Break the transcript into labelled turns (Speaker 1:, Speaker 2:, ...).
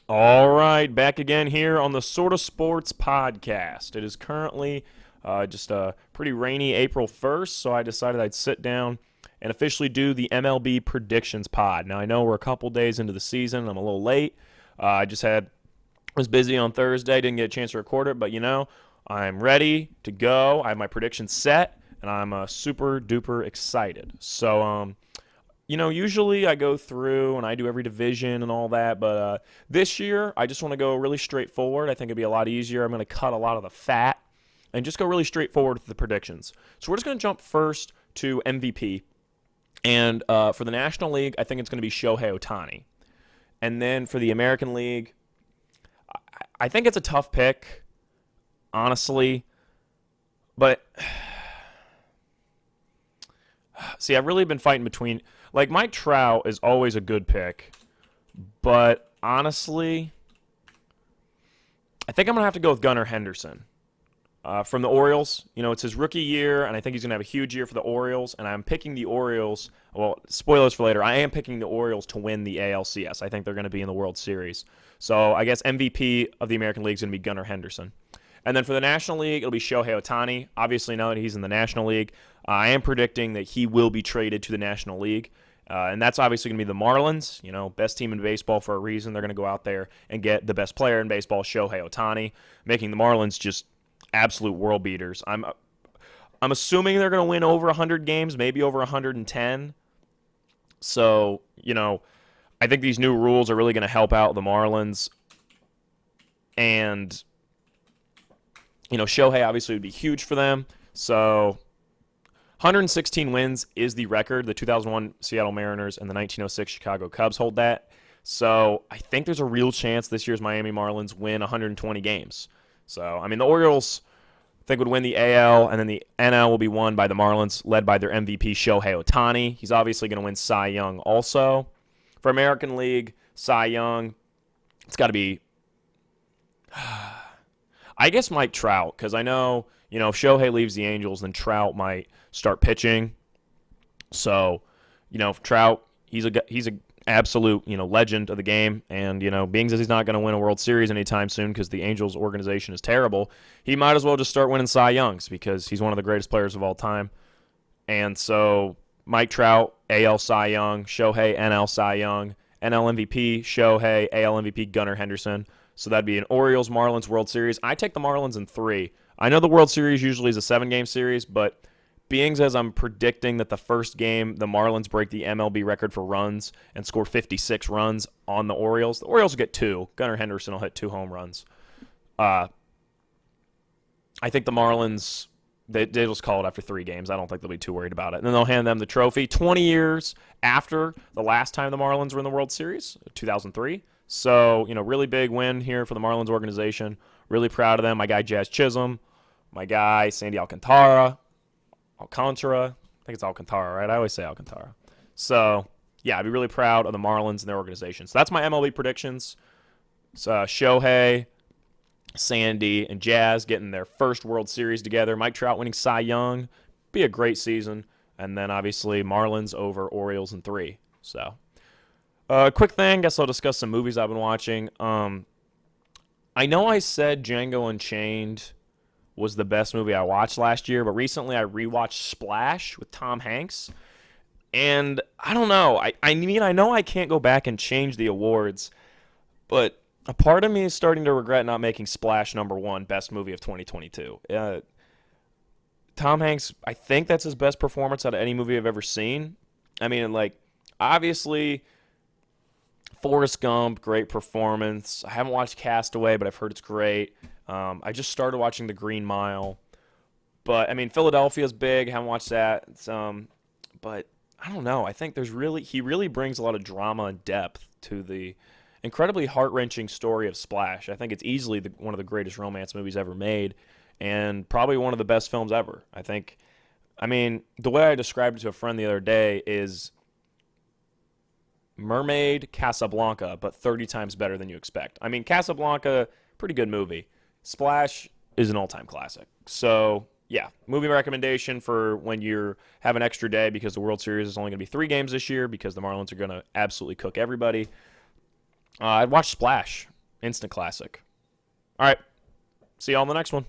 Speaker 1: All right, back again here on the Sorta Sports podcast. It is currently just a pretty rainy April 1st, so I decided I'd sit down and officially do the MLB predictions pod. Now, I know we're a couple days into the season. I'm a little late. Was busy on Thursday, didn't get a chance to record it, but I'm ready to go. I have my predictions set, and I'm super duper excited. Usually I go through and I do every division and all that, but this year I just want to go really straightforward. I think it'd be a lot easier. I'm going to cut a lot of the fat and just go really straightforward with the predictions. So we're just going to jump first to MVP. And for the National League, I think it's going to be Shohei Ohtani. And then for the American League, I think it's a tough pick, honestly. But see, I've really been fighting between. Like, Mike Trout is always a good pick. But honestly, I think I'm going to have to go with Gunnar Henderson from the Orioles. It's his rookie year, and I think he's going to have a huge year for the Orioles. And I'm picking the Orioles. Well, spoilers for later. I am picking the Orioles to win the ALCS. I think they're going to be in the World Series. So I guess MVP of the American League is going to be Gunnar Henderson. And then for the National League, it'll be Shohei Ohtani. Obviously, now that he's in the National League, I am predicting that he will be traded to the National League. And that's obviously going to be the Marlins, best team in baseball for a reason. They're going to go out there and get the best player in baseball, Shohei Ohtani, making the Marlins just absolute world beaters. I'm assuming they're going to win over 100 games, maybe over 110. So, I think these new rules are really going to help out the Marlins. And Shohei obviously would be huge for them. So 116 wins is the record. The 2001 Seattle Mariners and the 1906 Chicago Cubs hold that. So I think there's a real chance this year's Miami Marlins win 120 games. So, the Orioles, I think, would win the AL, and then the NL will be won by the Marlins, led by their MVP, Shohei Ohtani. He's obviously going to win Cy Young also. For American League, Cy Young, it's got to be, I guess, Mike Trout, because I know, if Shohei leaves the Angels, then Trout might start pitching. So, Trout, he's a absolute, legend of the game. And, being that he's not going to win a World Series anytime soon because the Angels organization is terrible, he might as well just start winning Cy Youngs because he's one of the greatest players of all time. And so Mike Trout, AL Cy Young, Shohei, NL Cy Young, NL MVP, Shohei, AL MVP, Gunnar Henderson. So that'd be an Orioles-Marlins World Series. I take the Marlins in 3. I know the World Series usually is a 7-game series, but being as I'm predicting that the first game, the Marlins break the MLB record for runs and score 56 runs on the Orioles will get 2. Gunnar Henderson will hit 2 home runs. I think the Marlins, they'll just call it after 3 games. I don't think they'll be too worried about it. And then they'll hand them the trophy 20 years after the last time the Marlins were in the World Series, 2003. So, really big win here for the Marlins organization. Really proud of them. My guy Jazz Chisholm, my guy Sandy Alcantara. I think it's Alcantara, right? I always say Alcantara. So, yeah, I'd be really proud of the Marlins and their organization. So that's my MLB predictions. So, Shohei, Sandy, and Jazz getting their first World Series together. Mike Trout winning Cy Young. Be a great season. And then, obviously, Marlins over Orioles in 3. So, quick thing. Guess I'll discuss some movies I've been watching. I know I said Django Unchained was the best movie I watched last year, but recently I rewatched Splash with Tom Hanks, and I don't know. I know I can't go back and change the awards, but a part of me is starting to regret not making Splash number 1 best movie of 2022. Tom Hanks, I think that's his best performance out of any movie I've ever seen. Obviously, Forrest Gump, great performance. I haven't watched Castaway, but I've heard it's great. I just started watching The Green Mile. But, Philadelphia's big. I haven't watched that. But, I don't know. I think he really brings a lot of drama and depth to the incredibly heart-wrenching story of Splash. I think it's easily one of the greatest romance movies ever made and probably one of the best films ever. The way I described it to a friend the other day is Mermaid, Casablanca, but 30 times better than you expect. Casablanca, pretty good movie. Splash is an all-time classic. So, yeah, movie recommendation for when you have an extra day because the World Series is only going to be 3 games this year because the Marlins are going to absolutely cook everybody. I'd watch Splash. Instant classic. All right. See y'all in the next one.